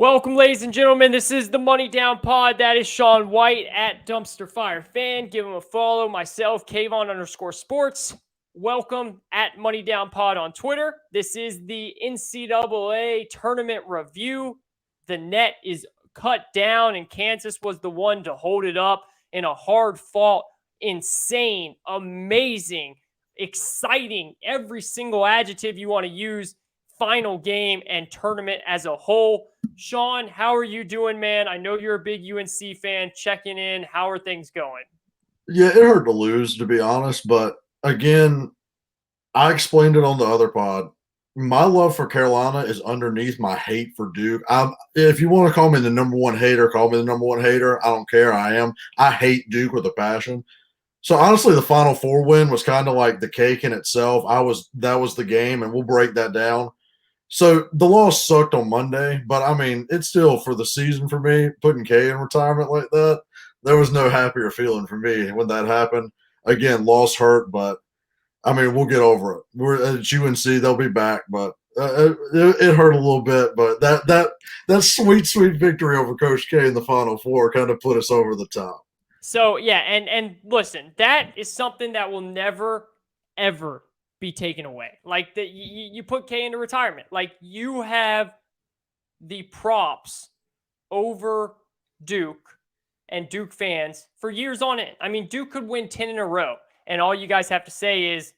Welcome, ladies and gentlemen. This is the Money Down Pod. That is Sean White at Dumpster Fire Fan. Give him a follow. Myself, Kayvon_sports. Welcome at Money Down Pod on Twitter. This is the NCAA tournament review. The net is cut down, and Kansas was the one to hold it up in a hard-fought, insane, amazing, exciting, every single adjective you want to use, final game and tournament as a whole. Sean, how are you doing, man? I know you're a big UNC fan. Checking in. How are things going? Yeah, it hurt to lose, to be honest. But again, I explained it on the other pod. My love for Carolina is underneath my hate for Duke. If you want to call me the number one hater, call me the number one hater. I don't care. I am. I hate Duke with a passion. So honestly, the Final Four win was kind of like the cake in itself. That was the game, and we'll break that down. So the loss sucked on Monday, but I mean, it's still for the season for me. Putting K in retirement like that, there was no happier feeling for me when that happened. Again, loss hurt, but I mean, we'll get over it. We're at UNC; they'll be back, but it hurt a little bit. But that sweet victory over Coach K in the Final Four kind of put us over the top. So yeah, and listen, that is something that will never ever be taken away. Like that, you put K into retirement. Like you have the props over Duke and Duke fans for years on end. I mean, Duke could win 10 in a row, and all you guys have to say is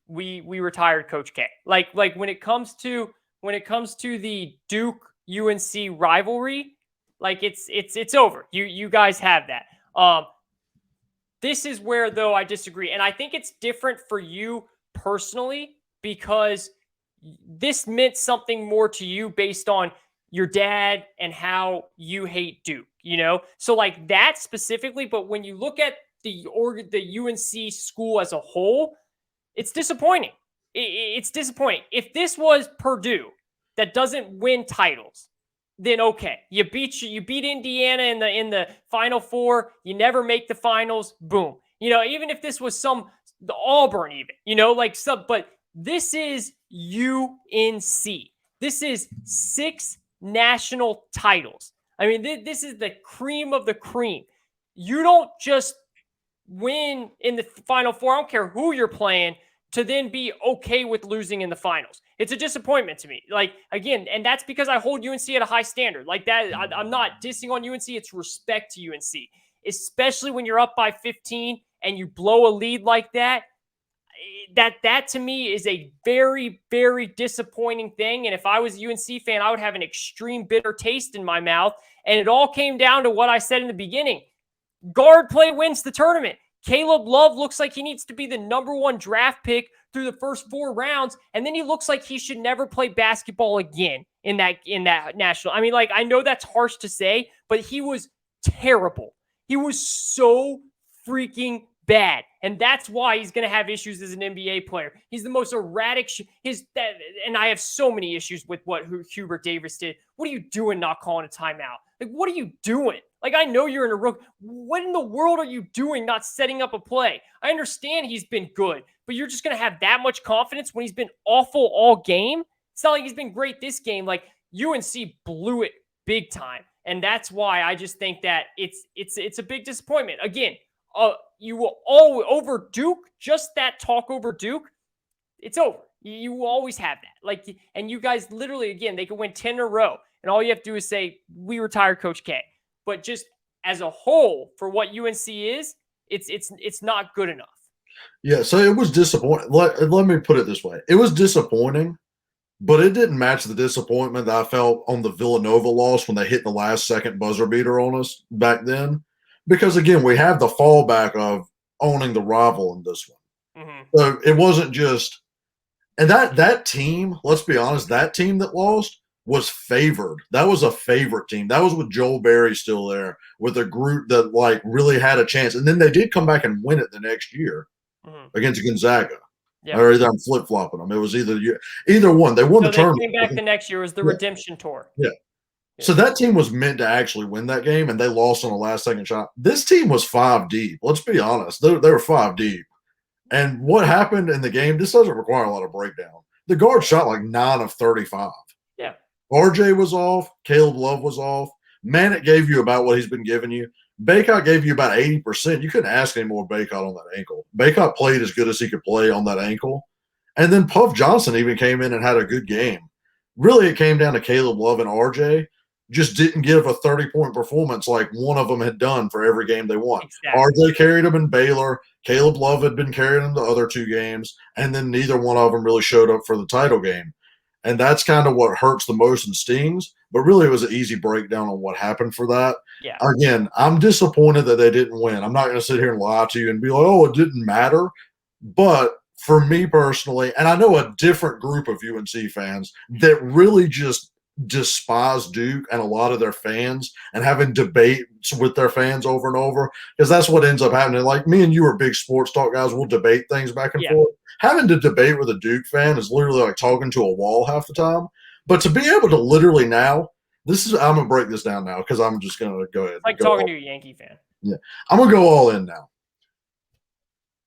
we retired Coach K. Like when it comes to the Duke UNC rivalry, like it's over. You guys have that. This is where, though, I disagree. And I think it's different for you personally because this meant something more to you based on your dad and how you hate Duke, you know? So like that specifically, but when you look at the UNC school as a whole, it's disappointing. It's disappointing. If this was Purdue that doesn't win titles, then okay, you beat Indiana in the Final Four. You never make the finals. Boom. You know, even if this was the Auburn, but this is UNC. This is 6 national titles. I mean, this is the cream of the cream. You don't just win in the Final Four. I don't care who you're playing, to then be okay with losing in the finals. It's a disappointment to me. Like, again, and that's because I hold UNC at a high standard. Like that, I'm not dissing on UNC. It's respect to UNC, especially when you're up by 15 and you blow a lead like that. That to me is a very, very disappointing thing. And if I was a UNC fan, I would have an extreme bitter taste in my mouth. And it all came down to what I said in the beginning. Guard play wins the tournament. Caleb Love looks like he needs to be the number 1 draft pick through the first 4 rounds, and then he looks like he should never play basketball again in that national. I mean, like, I know that's harsh to say, but he was terrible. He was so freaking bad, and that's why he's going to have issues as an NBA player. He's the most erratic. And I have so many issues with what Hubert Davis did. What are you doing not calling a timeout? Like, what are you doing? Like, I know you're in a rook. What in the world are you doing not setting up a play? I understand he's been good, but you're just going to have that much confidence when he's been awful all game? It's not like he's been great this game. Like, UNC blew it big time, and that's why I just think that it's a big disappointment. Again, you will always, over Duke, just that talk over Duke, it's over. You will always have that. Like, and you guys literally, again, they could win 10 in a row, and all you have to do is say, we retired Coach K. But just as a whole, for what UNC is, it's not good enough. Yeah, so it was disappointing. Let me put it this way. It was disappointing, but it didn't match the disappointment that I felt on the Villanova loss when they hit the last second buzzer beater on us back then. Because, again, we have the fallback of owning the rival in this one. Mm-hmm. So it wasn't just – and that team, let's be honest, that team that lost – was favored. That was a favorite team. That was with Joel Berry still there, with a group that like really had a chance. And then they did come back and win it the next year against Gonzaga. Yeah. Or either I'm flip-flopping them. It was either one. They won the tournament. They came back the next year. It was the redemption tour. Yeah. So that team was meant to actually win that game, and they lost on the last-second shot. This team was 5 deep. Let's be honest. They were 5 deep. And what happened in the game, this doesn't require a lot of breakdown. The guard shot like 9 of 35. Yeah. RJ was off. Caleb Love was off. Mannett gave you about what he's been giving you. Baycott gave you about 80%. You couldn't ask any more Baycott on that ankle. Baycott played as good as he could play on that ankle. And then Puff Johnson even came in and had a good game. Really, it came down to Caleb Love and RJ just didn't give a 30-point performance like one of them had done for every game they won. Exactly. RJ carried them in Baylor. Caleb Love had been carrying them the other two games, and then neither one of them really showed up for the title game. And that's kind of what hurts the most and stings. But really, it was an easy breakdown on what happened for that. Yeah. Again, I'm disappointed that they didn't win. I'm not going to sit here and lie to you and be like, oh, it didn't matter. But for me personally, and I know a different group of UNC fans that really just despise Duke and a lot of their fans and having debates with their fans over and over, because that's what ends up happening. Like me and you are big sports talk guys. We'll debate things back and forth. Having to debate with a Duke fan is literally like talking to a wall half the time. But to be able to literally now, I'm going to break this down now because I'm just going to go ahead. It's like talking to a Yankee fan. Yeah. I'm going to go all in now.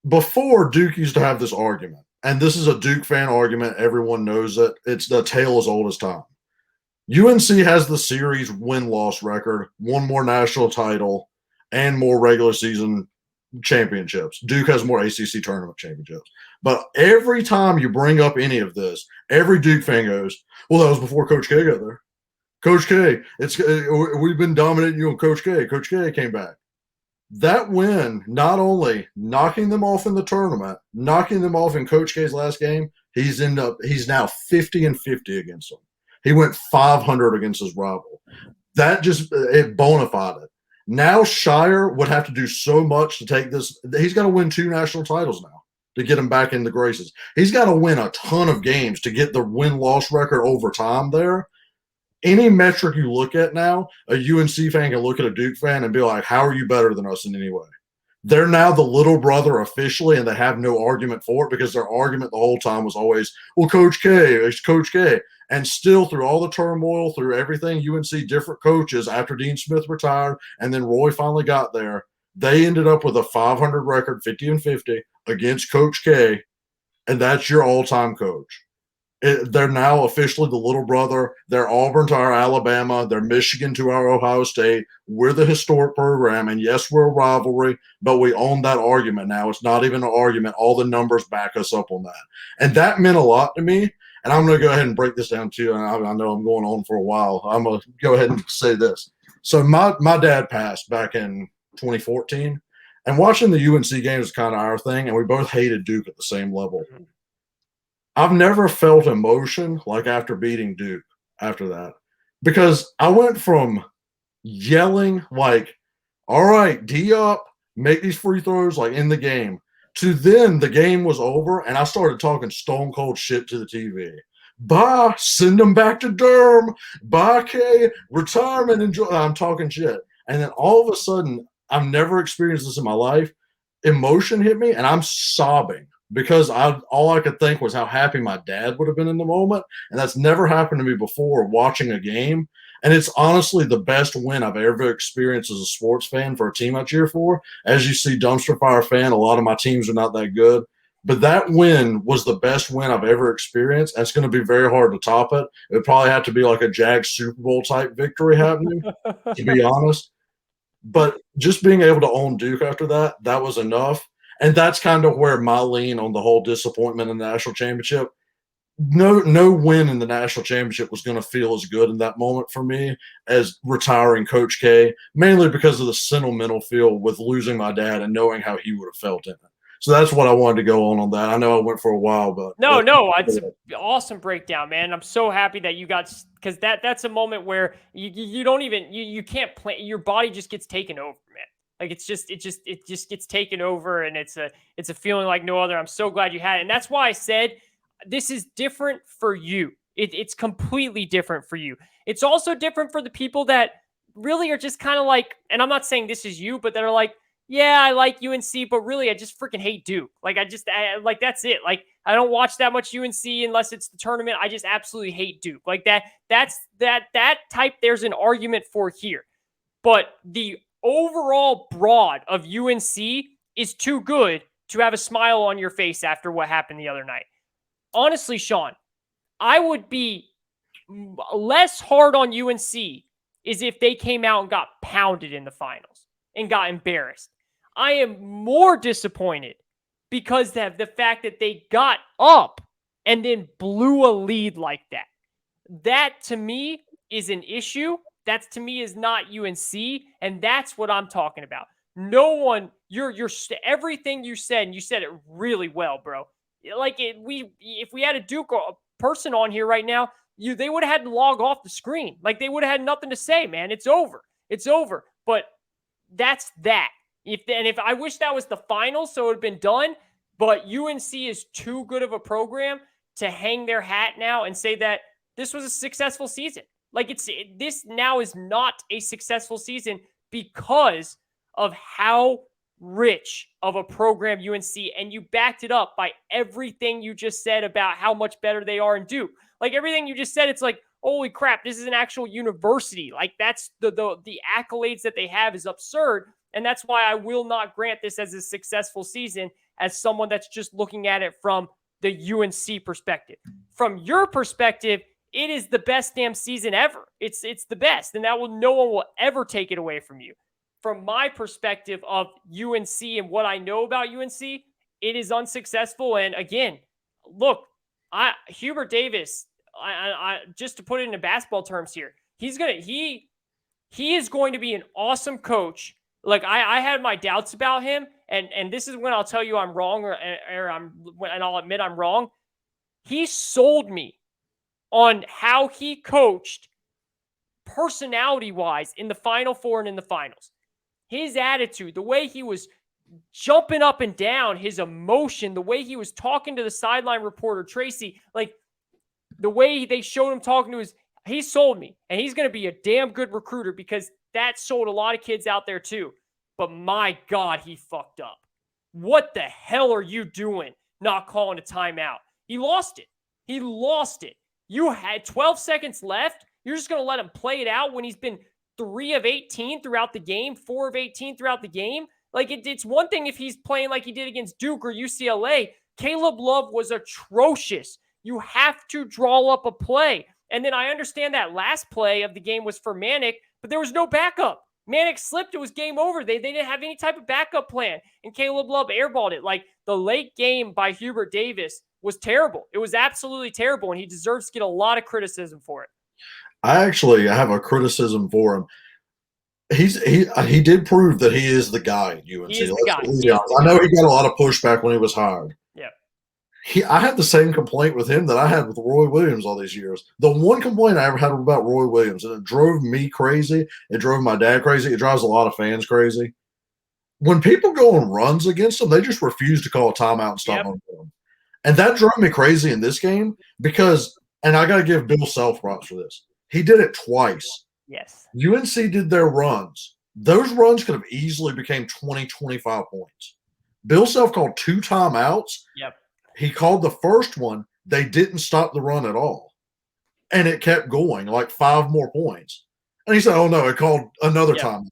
Before, Duke used to have this argument, and this is a Duke fan argument. Everyone knows it. It's the tale as old as time. UNC has the series win-loss record, one more national title, and more regular season championships. Duke has more ACC tournament championships. But every time you bring up any of this, every Duke fan goes, well, that was before Coach K got there. Coach K, we've been dominating you on Coach K. Coach K came back. That win, not only knocking them off in the tournament, knocking them off in Coach K's last game, he's now 50-50 against them. He went 500 against his rival. That just it bona fide it. Now Shire would have to do so much to take this. He's got to win 2 national titles now to get him back in the graces. He's got to win a ton of games to get the win-loss record over time there. Any metric you look at now, a UNC fan can look at a Duke fan and be like, how are you better than us in any way? They're now the little brother officially, and they have no argument for it because their argument the whole time was always, well, Coach K, it's Coach K. And still, through all the turmoil, through everything, UNC, different coaches, after Dean Smith retired and then Roy finally got there, they ended up with a 500 record, 50-50 against Coach K, and that's your all-time coach. They're now officially the little brother. They're Auburn to our Alabama. They're Michigan to our Ohio State. We're the historic program, and yes, we're a rivalry, but we own that argument now. It's not even an argument. All the numbers back us up on that. And that meant a lot to me. And I'm going to go ahead and break this down too. And I know I'm going on for a while. I'm going to go ahead and say this. So my dad passed back in 2014, and watching the UNC games is kind of our thing, and we both hated Duke at the same level. I've never felt emotion like after beating Duke after that, because I went from yelling like, all right, D up, make these free throws like in the game, to then the game was over and I started talking stone cold shit to the TV. Bye, send them back to Durham. Bye, K, retirement, enjoy. I'm talking shit. And then all of a sudden, I've never experienced this in my life. Emotion hit me and I'm sobbing because all I could think was how happy my dad would have been in the moment. And that's never happened to me before watching a game. And it's honestly the best win I've ever experienced as a sports fan for a team I cheer for. As you see, dumpster fire fan, a lot of my teams are not that good. But that win was the best win I've ever experienced. And it's going to be very hard to top it. It would probably have to be like a Jags Super Bowl type victory happening, to be honest. But just being able to own Duke after that, that was enough. And that's kind of where my lean on the whole disappointment in the national championship. No win in the national championship was going to feel as good in that moment for me as retiring Coach K, mainly because of the sentimental feel with losing my dad and knowing how he would have felt in it. So that's what I wanted to go on that. I know I went for a while, but no, it's an awesome breakdown, man. I'm so happy that you got, because that's a moment where you don't even you can't play. Your body just gets taken over, man. Like it just gets taken over, and it's a feeling like no other. I'm so glad you had it, and that's why I said this is different for you. It's completely different for you. It's also different for the people that really are just kind of like, and I'm not saying this is you, but that are like, yeah, I like UNC, but really I just freaking hate Duke. Like like that's it. Like I don't watch that much UNC unless it's the tournament. I just absolutely hate Duke. Like that's type. There's an argument for here, but the overall broad of UNC is too good to have a smile on your face after what happened the other night. Honestly, Sean, I would be less hard on UNC is if they came out and got pounded in the finals and got embarrassed. I am more disappointed because of the fact that they got up and then blew a lead like that. That to me is an issue. That to me is not UNC, and that's what I'm talking about. No one, you're everything you said, and you said it really well, bro. Like if we had a Duke person on here right now, they would have had to log off the screen. Like they would have had nothing to say, man. It's over. It's over. But that's that. If I wish that was the final, so it would have been done. But UNC is too good of a program to hang their hat now and say that this was a successful season. Like this now is not a successful season because of how rich of a program UNC, and you backed it up by everything you just said about how much better they are in Duke. Like everything you just said, it's like, holy crap, this is an actual university. Like that's the accolades that they have is absurd. And that's why I will not grant this as a successful season as someone that's just looking at it from the UNC perspective. From your perspective, it is the best damn season ever. It's the best, and no one will ever take it away from you. From my perspective of UNC and what I know about UNC, it is unsuccessful. And again, look, Hubert Davis, I just to put it into basketball terms here, he is going to be an awesome coach. Like I had my doubts about him, and this is when I'll tell you I'm wrong, and I'll admit I'm wrong. He sold me on how he coached personality-wise in the Final Four and in the finals. His attitude, the way he was jumping up and down, his emotion, the way he was talking to the sideline reporter, Tracy, like the way they showed him talking to he sold me. And he's going to be a damn good recruiter because that sold a lot of kids out there too. But my God, he fucked up. What the hell are you doing not calling a timeout? He lost it. He lost it. You had 12 seconds left. You're just going to let him play it out when he's been 3 of 18 throughout the game, 4 of 18 throughout the game. Like it's one thing if he's playing like he did against Duke or UCLA. Caleb Love was atrocious. You have to draw up a play. And then I understand that last play of the game was for Manic, but there was no backup. Manic slipped. It was game over. They didn't have any type of backup plan. And Caleb Love airballed it. Like the late game by Hubert Davis was terrible. It was absolutely terrible. And he deserves to get a lot of criticism for it. I have a criticism for him. He did prove that he is the guy at UNC. He is the guy. I know he got a lot of pushback when he was hired. Yeah. I had the same complaint with him that I had with Roy Williams all these years. The one complaint I ever had about Roy Williams, and it drove me crazy, it drove my dad crazy, it drives a lot of fans crazy. When people go on runs against them, they just refuse to call a timeout and stop on them. And that drove me crazy in this game because, and I got to give Bill Self props for this. He did it twice. Yes. UNC did their runs. Those runs could have easily became 20, 25 points. Bill Self called 2 timeouts. Yep. He called the first one. They didn't stop the run at all. And it kept going, like 5 more points. And he said, oh, no, it called another timeout.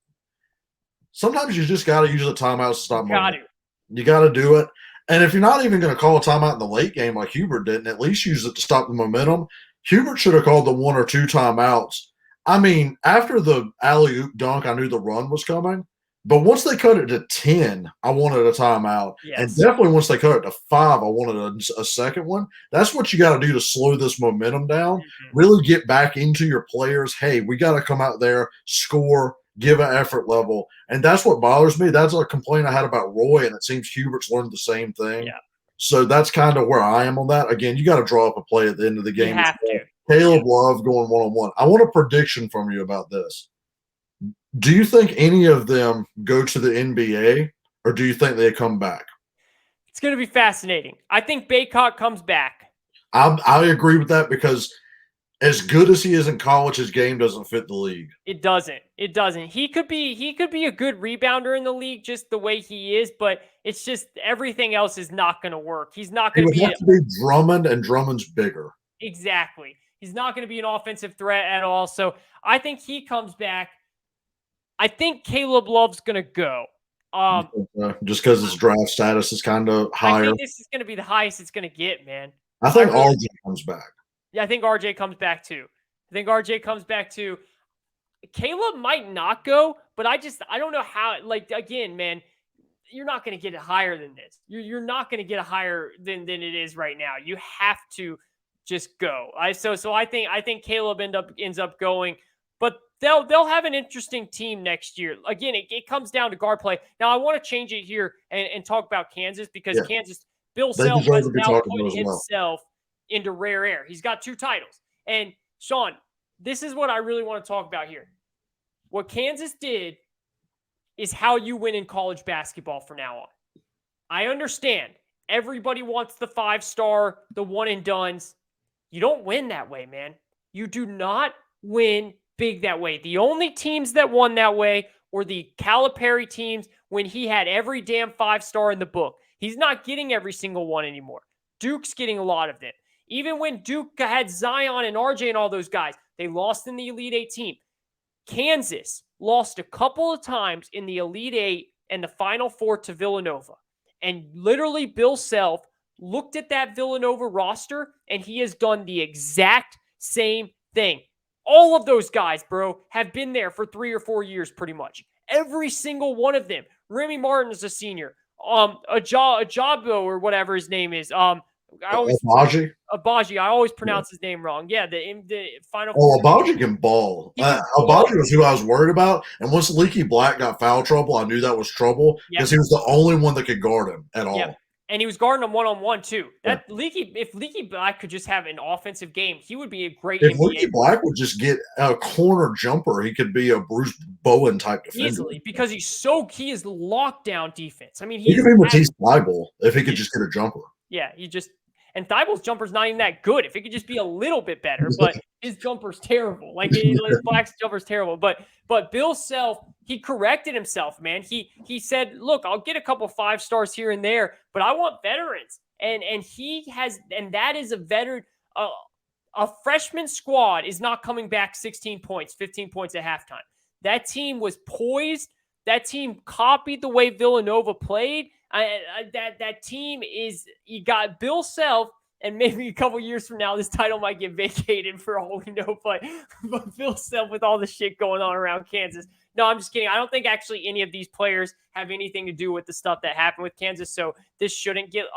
Sometimes you just got to use a timeout to stop momentum. You got to do it. And if you're not even going to call a timeout in the late game like Hubert didn't, at least use it to stop the momentum. Hubert should have called the 1 or 2 timeouts. I mean, after the alley-oop dunk, I knew the run was coming. But once they cut it to 10, I wanted a timeout. Yes. And definitely once they cut it to 5, I wanted a second one. That's what you got to do to slow this momentum down. Mm-hmm. Really get back into your players. Hey, we got to come out there, score, give an effort level. And that's what bothers me. That's a complaint I had about Roy, and it seems Hubert's learned the same thing. Yeah. So that's kind of where I am on that. Again, you got to draw up a play at the end of the game. You have to. Caleb Love going one-on-one. I want a prediction from you about this. Do you think any of them go to the NBA, or do you think they come back? It's going to be fascinating. I think Baycott comes back. I agree with that because as good as he is in college, his game doesn't fit the league. It doesn't. It doesn't. He could be a good rebounder in the league just the way he is, but it's just everything else is not going to work. He's not going to be Drummond, and Drummond's bigger. Exactly. He's not going to be an offensive threat at all. So I think he comes back. I think Caleb Love's going to go. Just because his draft status is kind of higher. I think this is going to be the highest it's going to get, man. I think RJ comes back. Yeah, I think RJ comes back too. I think RJ comes back too. Caleb might not go, but I don't know how. Like, again, man, you're not going to get it higher than this. You're not going to get it higher than it is right now. You have to just go. So I think Caleb ends up going, but they'll have an interesting team next year. Again, it comes down to guard play. Now I want to change it here and talk about Kansas, because Kansas, Bill They Self deserve has to be now talked put about as well. himself into rare air. He's got 2 titles. And Sean, this is what I really want to talk about here. What Kansas did is how you win in college basketball from now on. I understand everybody wants the 5-star, the one and dones. You don't win that way, man. You do not win big that way. The only teams that won that way were the Calipari teams when he had every damn 5-star in the book. He's not getting every single one anymore. Duke's getting a lot of them. Even when Duke had Zion and RJ and all those guys, they lost in the Elite 18. Kansas lost a couple of times in the Elite 8 and the Final Four to Villanova. And literally Bill Self looked at that Villanova roster, and he has done the exact same thing. All of those guys, bro, have been there for 3 or 4 years pretty much. Every single one of them. Remy Martin is a senior. Ajabo or whatever his name is. Abaji. I always pronounce his name wrong. Yeah, the Final Four. Abaji can ball. Abaji was who I was worried about. And once Leaky Black got foul trouble, I knew that was trouble because he was the only one that could guard him at all. And he was guarding him one-on-one too. If Leaky Black could just have an offensive game, he would be a great NBA. If NBA Leaky Black would just get a corner jumper, he could be a Bruce Bowen type defender. Easily, because he is lockdown defense. I mean, he could be Matisse Thybulle if he could just get a jumper. Yeah, and Thybulle's jumper's not even that good. If it could just be a little bit better, but his jumper's terrible. Like Black's jumper's terrible. But Bill Self, he corrected himself, man. He said, look, I'll get a couple 5-stars here and there, but I want veterans. And that is a veteran. A freshman squad is not coming back 16 points, 15 points at halftime. That team was poised. That team copied the way Villanova played. That team is, you got Bill Self, and maybe a couple years from now, this title might get vacated for all we know, but Bill Self with all the shit going on around Kansas. No, I'm just kidding. I don't think actually any of these players have anything to do with the stuff that happened with Kansas, so this shouldn't get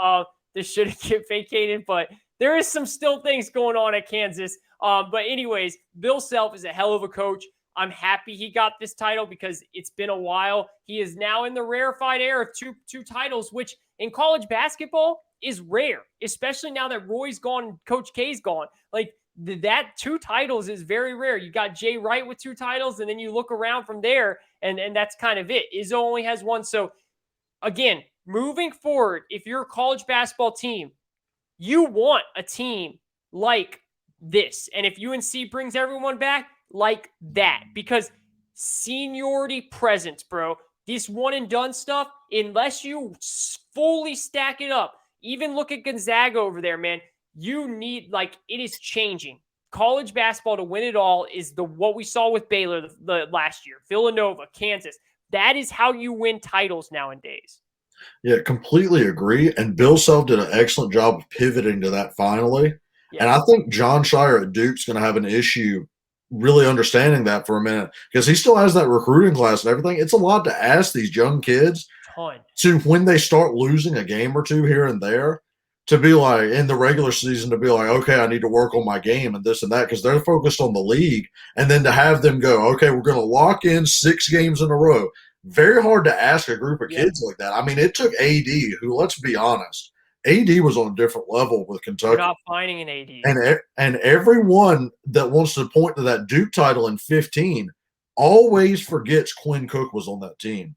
vacated, but there is some still things going on at Kansas. But anyways, Bill Self is a hell of a coach. I'm happy he got this title because it's been a while. He is now in the rarefied air of two titles, which in college basketball is rare, especially now that Roy's gone and Coach K's gone. Like that 2 titles is very rare. You got Jay Wright with 2 titles, and then you look around from there, and that's kind of it. Izzo only has 1. So again, moving forward, if you're a college basketball team, you want a team like this. And if UNC brings everyone back, like that, because seniority presence, bro. This one and done stuff, unless you fully stack it up, even look at Gonzaga over there, man. You need, it is changing. College basketball to win it all is what we saw with Baylor the last year, Villanova, Kansas. That is how you win titles nowadays. Yeah, completely agree. And Bill Self did an excellent job of pivoting to that finally. Yeah. And I think John Shire at Duke's going to have an issue really understanding that for a minute, because he still has that recruiting class and everything. It's a lot to ask these young kids to, when they start losing a game or 2 here and there, to be like, in the regular season, to be like, okay, I need to work on my game and this and that, because they're focused on the league. And then to have them go, okay, we're going to lock in 6 games in a row. Very hard to ask a group of kids like that. I mean, it took AD, who, let's be honest, AD was on a different level with Kentucky. We're not finding an AD. And everyone that wants to point to that Duke title in 15 always forgets Quinn Cook was on that team.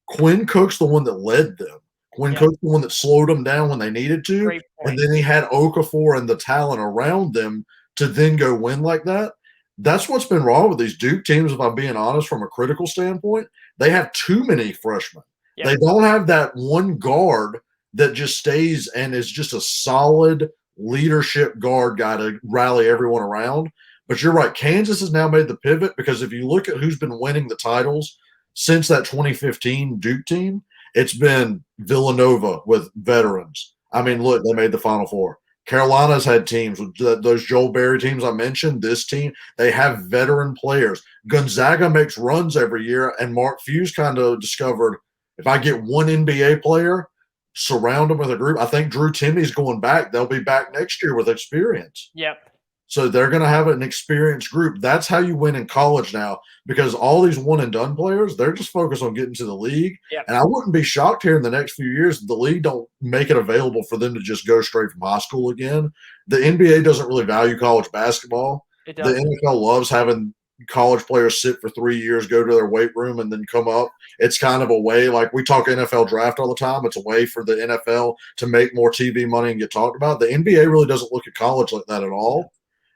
Quinn Cook's the one that led them. Quinn Cook's the one that slowed them down when they needed to. And then he had Okafor and the talent around them to then go win like that. That's what's been wrong with these Duke teams, if I'm being honest, from a critical standpoint. They have too many freshmen. They don't have that one guard that just stays and is just a solid leadership guard guy to rally everyone around. But you're right. Kansas has now made the pivot, because if you look at who's been winning the titles since that 2015 Duke team, it's been Villanova with veterans. I mean, look, they made the Final Four. Carolina's had teams with those Joel Berry teams I mentioned. This team, they have veteran players. Gonzaga makes runs every year, and Mark Few's kind of discovered if I get one NBA player, surround them with a group. I think Drew Timmy's going back. They'll be back next year with experience. Yep. So they're going to have an experienced group. That's how you win in college now, because all these one and done players, they're just focused on getting to the league. Yep. And I wouldn't be shocked here in the next few years the league don't make it available for them to just go straight from high school again. The NBA doesn't really value college basketball. It The does. NFL loves having college players sit for 3 years, go to their weight room, and then come up. It's kind of a way, like we talk NFL draft all the time. It's a way for the NFL to make more TV money and get talked about. The NBA really doesn't look at college like that at all.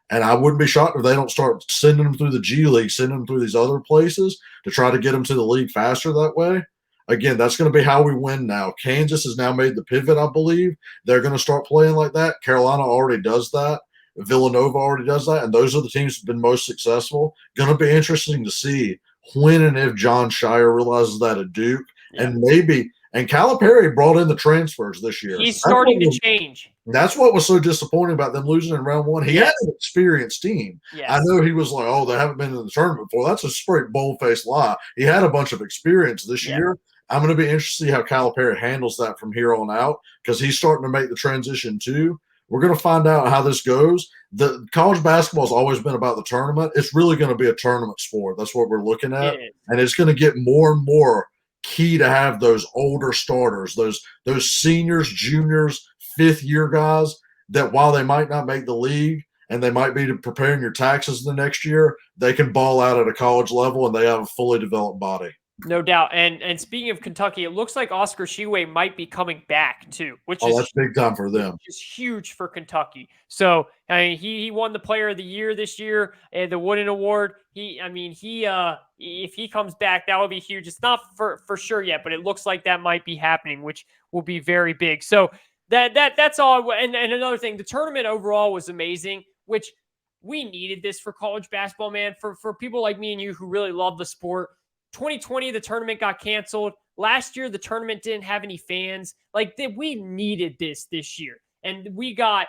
And I wouldn't be shocked if they don't start sending them through the G League, sending them through these other places to try to get them to the league faster that way. Again, that's going to be how we win now. Kansas has now made the pivot, I believe. They're going to start playing like that. Carolina already does that. Villanova already does that. And those are the teams that have been most successful. Going to be interesting to see when and if John Shire realizes that at Duke. Yeah. And maybe – and Calipari brought in the transfers this year. He's starting to change. That's what was so disappointing about them losing in round one. He had an experienced team. Yes. I know he was like, oh, they haven't been in the tournament before. That's a straight bold-faced lie. He had a bunch of experience this year. I'm going to be interested to see how Calipari handles that from here on out, because he's starting to make the transition too. We're going to find out how this goes. The college basketball has always been about the tournament. It's really going to be a tournament sport. That's what we're looking at. And it's going to get more and more key to have those older starters, those seniors, juniors, fifth-year guys that while they might not make the league and they might be preparing your taxes the next year, they can ball out at a college level and they have a fully developed body. No doubt. And speaking of Kentucky, it looks like Oscar Tshiebwe might be coming back too, which is that's big time for them. Which is huge for Kentucky. So I mean, he won the Player of the Year this year, and the Wooden Award. If he comes back, that would be huge. It's not for sure yet, but it looks like that might be happening, which will be very big. So that's all. And another thing, the tournament overall was amazing, which we needed this for college basketball, man. For people like me and you who really love the sport. 2020, the tournament got canceled. Last year, the tournament didn't have any fans. We needed this year. And we got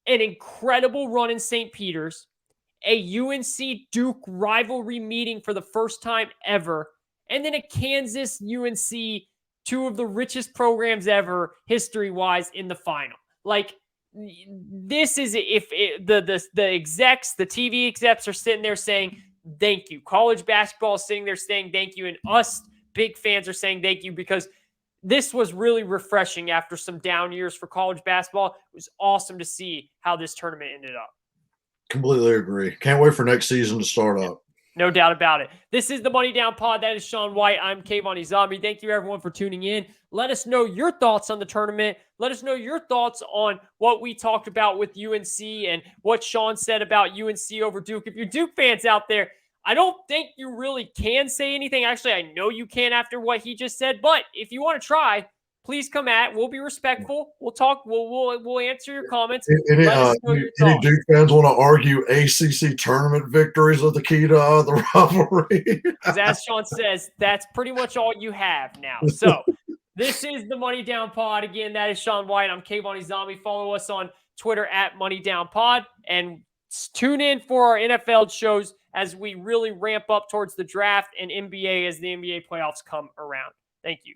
an incredible run in St. Peter's, a UNC-Duke rivalry meeting for the first time ever, and then a Kansas-UNC, two of the richest programs ever, history-wise, in the final. This is the execs, the TV execs are sitting there saying, thank you. College basketball is sitting there saying thank you, and us big fans are saying thank you, because this was really refreshing after some down years for college basketball. It was awesome to see how this tournament ended up. Completely agree. Can't wait for next season to start up. No doubt about it. This is the Money Down Pod. That is Sean White. I'm Kayvon Izami. Thank you, everyone, for tuning in. Let us know your thoughts on the tournament. Let us know your thoughts on what we talked about with UNC and what Sean said about UNC over Duke. If you're Duke fans out there, I don't think you really can say anything. Actually, I know you can after what he just said. But if you want to try, please come at. We'll be respectful. We'll talk. We'll answer your comments. Any Duke fans want to argue ACC tournament victories are the key to the rivalry? As Sean says, that's pretty much all you have now. So this is the Money Down Pod. Again, that is Sean White. I'm Kayvon Izami. Follow us on Twitter at Money Down Pod, and tune in for our NFL shows as we really ramp up towards the draft and NBA as the NBA playoffs come around. Thank you.